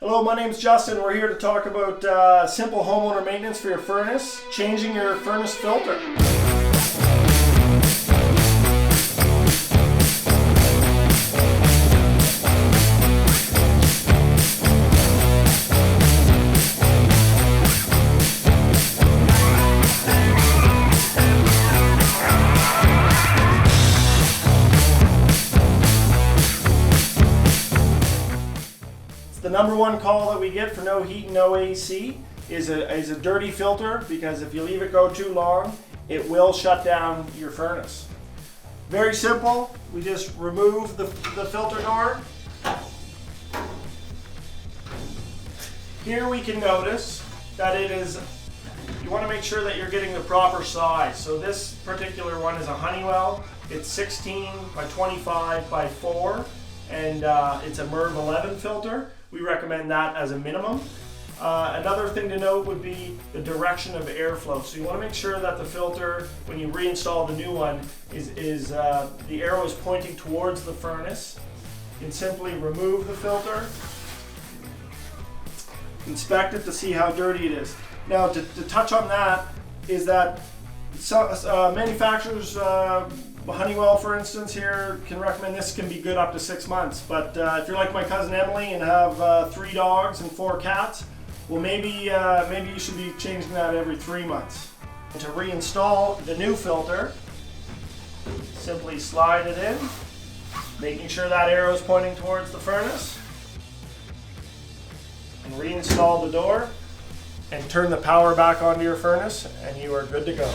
Hello, my name's Justin. We're here to talk about simple homeowner maintenance for your furnace, changing your furnace filter. The number one call that we get for no heat and no AC is a dirty filter, because if you leave it go too long, it will shut down your furnace. Very simple. We just remove the filter door. Here we can notice that you want to make sure that you're getting the proper size. So this particular one is a Honeywell. It's 16 by 25 by 4, and it's a MERV 11 filter. We recommend that as a minimum. Another thing to note would be the direction of airflow. So you want to make sure that the filter, when you reinstall the new one, the arrow is pointing towards the furnace. You can simply remove the filter, inspect it to see how dirty it is. Now, to touch on that, is that manufacturers, Honeywell, for instance, here can recommend this can be good up to 6 months. But if you're like my cousin Emily and have 3 dogs and 4 cats, well, maybe you should be changing that every 3 months. And to reinstall the new filter, simply slide it in, making sure that arrow is pointing towards the furnace, and reinstall the door, and turn the power back onto your furnace, and you are good to go.